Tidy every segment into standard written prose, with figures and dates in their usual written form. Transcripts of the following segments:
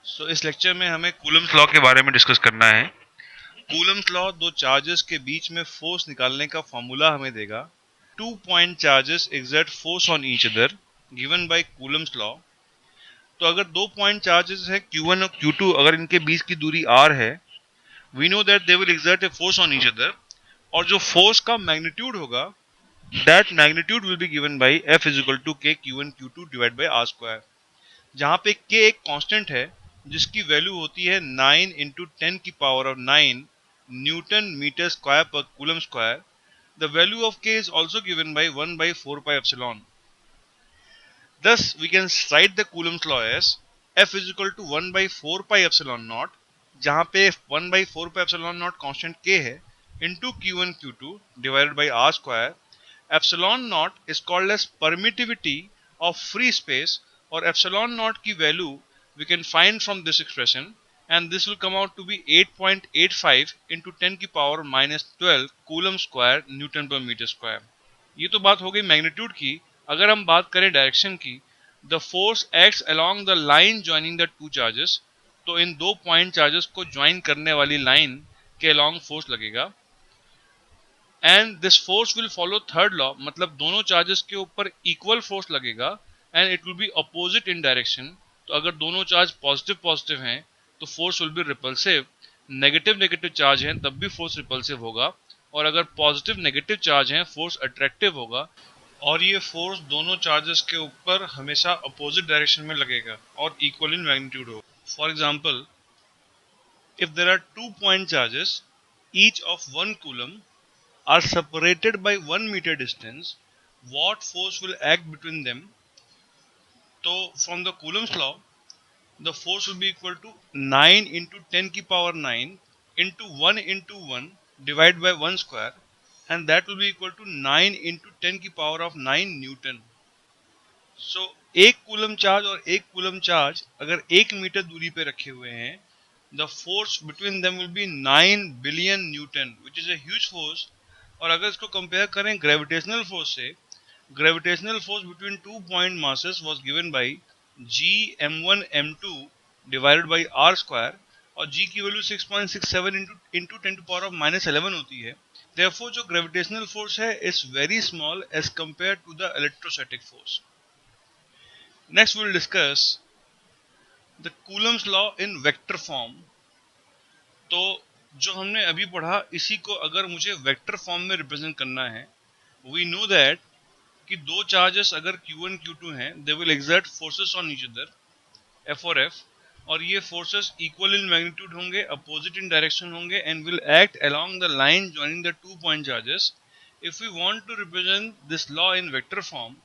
इस लेक्चर में हमें कूलम्स लॉ के बारे में डिस्कस करना है। कूलम्स लॉ दो चार्जेस के बीच में फोर्स निकालने का फॉर्मूला हमें देगा। To point charges exert force on each other given by Coulomb's law. तो अगर दो पॉइंट चार्जेस है Q1 और Q2, अगर इनके बीच की दूरी r है, we know that they will exert a force on each other, और जो फोर्स का मैग्नीट्यूड होगा that magnitude will be given by F is equal to K Q1 Q2 divide by r square, जहां पे K एक constant है जिसकी value होती है 9 इंटू 10 की power of 9 newton metre square पर coulomb square. The value of K is also given by 1 by 4 pi epsilon. Thus, we can write the Coulomb's law as F is equal to 1 by 4 pi epsilon naught, जहां पे 1 by 4 pi epsilon naught constant K है, into Q1 Q2 divided by R square. Epsilon naught is called as permittivity of free space, और epsilon naught की value we can find from this expression, and this will come out to be 8.85 into 10 की power minus 12 coulomb square Newton पर metre square. ये तो बात हो गई magnitude की। अगर हम बात करें डायरेक्शन की, the force acts along the line joining the two charges, तो इन दो पॉइंट चार्जेस को ज्वाइन करने वाली लाइन के अलोंग फोर्स लगेगा, and this force will follow third law, मतलब दोनों चार्जेस के ऊपर इक्वल फोर्स लगेगा and it will be opposite in direction. तो अगर दोनों चार्ज पॉजिटिव पॉजिटिव हैं तो force will B repulsive, negative negative charge हैं तब भी फोर्स रिपल्सिव होगा, और अगर पॉजिटिव नेगेटिव चार्ज हैं फोर्स अट्रैक्टिव होगा, और ये फोर्स दोनों चार्जेस के ऊपर हमेशा अपोजिट डायरेक्शन में लगेगा और इक्वल इन मैग्नीट्यूड होगा। For example, if there are two point charges each of 1 coulomb are separated by 1 meter distance, what force will act between them? So from the Coulomb's law, the force will be equal to 9 into 10 की power 9 into 1 divided by 1 square, and that will be equal to 9 into 10 की power of 9 Newton. So एक coulomb charge और एक coulomb charge अगर 1 metre दूरी पे रखे हुए हैं, the force between them will be 9 billion Newton, which is a huge force. और अगर इसको कंपेयर करें ग्रेविटेशनल फोर्स से, gravitational force between two point masses was given by G m1 m2 divided by r square, और G की value 6.67 into 10 to power of minus 11 होती है। Therefore जो ग्रेविटेशनल फोर्स है is very small as compared to the electrostatic force. Next we will discuss the Coulomb's law in vector form. तो जो हमने अभी पढ़ा इसी को अगर मुझे वेक्टर फॉर्म में रिप्रेजेंट करना है, वी नो दैट कि दो चार्जेस अगर Q1 Q2 हैं, they will exert forces on each other, F और F, और ये फोर्सेस इक्वल इन मैग्नीट्यूड होंगे, अपोजिट इन डायरेक्शन होंगे, and will act along the line joining the two point charges. If we want to represent this law in vector form,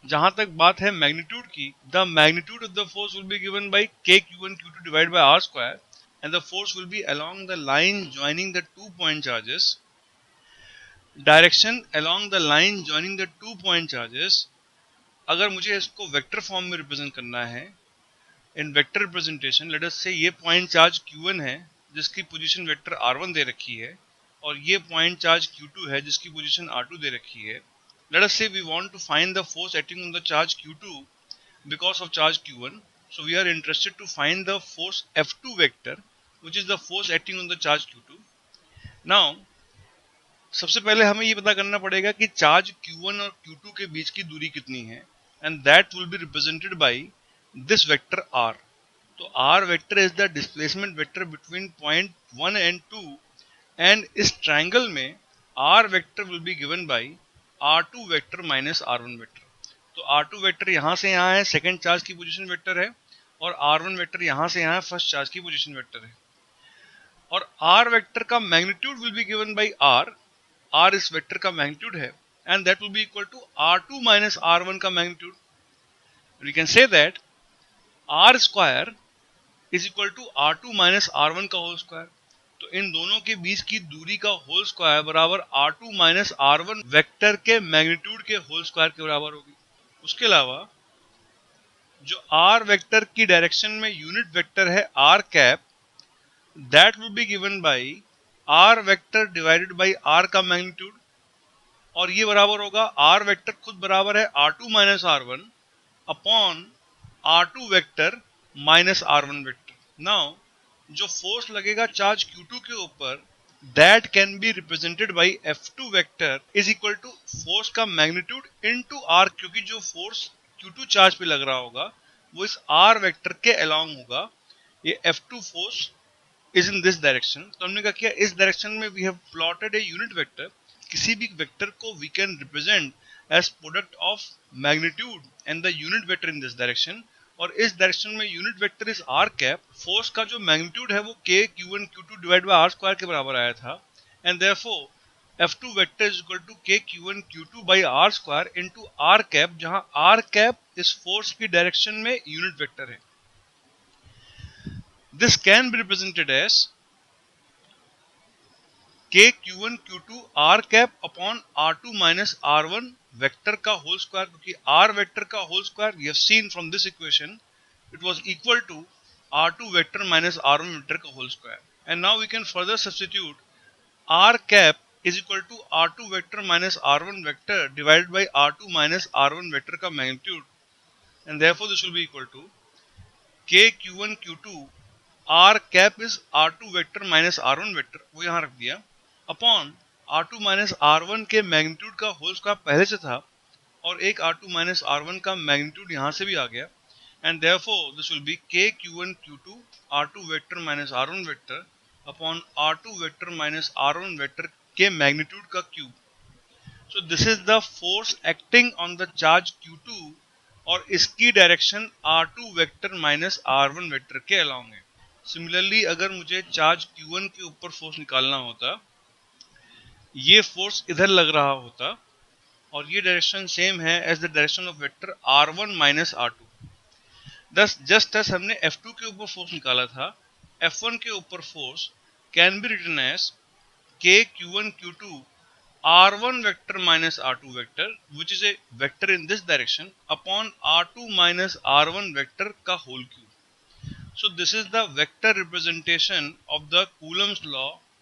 जहां तक बात है magnitude की, the magnitude of the force will be given by K Q1 Q2 divided by R square, and the force will be along the line joining the two point charges. Direction along the line joining the two point charges, अगर मुझे इसको vector form में represent करना है, इन vector representation late us से ये point charge Q1 है जिसकी पोजीशन वेक्टर R1 दे रखी है, और ये पॉइंट चार्ज Q2 है जिसकी पोजीशन R2 दे रखी है। Let us say we want to find the force acting on the charge Q2 because of charge Q1. So we are interested to find the force F2 vector, which is the force acting on the charge Q2. Now, सबसे पहले हमें ये पता करना पड़ेगा कि charge Q1 और Q2 के बीच की दूरी कितनी है, and that will be represented by this vector R. तो R vector is the displacement vector between point 1 and 2, and इस triangle में R vector will be given by R2 vector minus R1 vector. तो R2 vector यहाँ से यहाँ है, second charge की position vector है, और R1 वेक्टर यहाँ से यहाँ फर्स्ट चार्ज की पोजीशन वेक्टर है, और R वेक्टर का magnitude will be given by R इस वेक्टर का मैग्नीट्यूड है, and that will be equal to R2 minus R1 का magnitude. We can say that R square is equal to R2 minus R1 का whole square. तो इन दोनों के बीच की दूरी का होल स्क्वायर बराबर R2 माइनस R1 वेक्टर के मैग्नीट्यूड के होल स्क्वायर के बराबर होगी। उसके अलावा जो R वेक्टर की डायरेक्शन में यूनिट वेक्टर है R cap, that will be given by R vector divided by R का मैग्नीट्यूड, और ये बराबर होगा R वेक्टर खुद बराबर है R2 minus R1 upon R2 vector minus R1 vector. Now जो फोर्स लगेगा चार्ज Q2 के ऊपर, that can be represented by F2 vector is equal to force का मैग्नीट्यूड इनटू R, क्योंकि जो फोर्स Q2 चार्ज पे लग रहा होगा वो इस R वेक्टर के अलोंग होगा। ये F2 force is in this direction, तो हमने क्या किया, इस डायरेक्शन में we have plotted a unit vector। किसी भी वेक्टर को we can represent as product of magnitude and the unit vector in this direction, और इस डायरेक्शन में unit vector is r cap. Force का जो मैग्नीट्यूड है वो k q1 q2 divide by r square के बराबर आया था, and therefore f2 vector is equal to k q1 q2 by r square into r cap, जहां r कैप इस फोर्स की डायरेक्शन में यूनिट वेक्टर है। This can be represented as k q1 q2 r cap upon r2 minus r1 vector का whole square, क्योंकि r vector का whole square we have seen from this equation it was equal to r2 vector minus r1 vector का whole square, and now we can further substitute r cap is equal to r2 vector minus r1 vector divided by r2 minus r1 vector का magnitude, and therefore this will be equal to k q1 q2 r cap is r2 vector minus r1 vector, वो यहाँ रख दिया, upon r2 minus r1 के magnitude का whole square पहले से था, और एक r2 माइनस r1 का मैग्नीट्यूड यहाँ से भी आ गया, and therefore this will be k q1 q2 r2 vector minus r1 vector upon r2 vector minus r1 vector के मैग्नीट्यूड का cube. So this is the force acting on the charge Q2 और इसकी direction R2 vector minus R1 vector के along है। Similarly अगर मुझे charge Q1 के ऊपर फोर्स निकालना होता, ये फोर्स इधर लग रहा होता और ये डायरेक्शन सेम है as the direction of vector R1 minus R2। This just as हमने F2 के ऊपर फोर्स निकाला था, F1 के ऊपर force can be written as k q1 q2 r1 vector minus r2 vector which is a vector in this direction upon r2 minus r1 vector ka whole cube. So this is the vector representation of the Coulombs law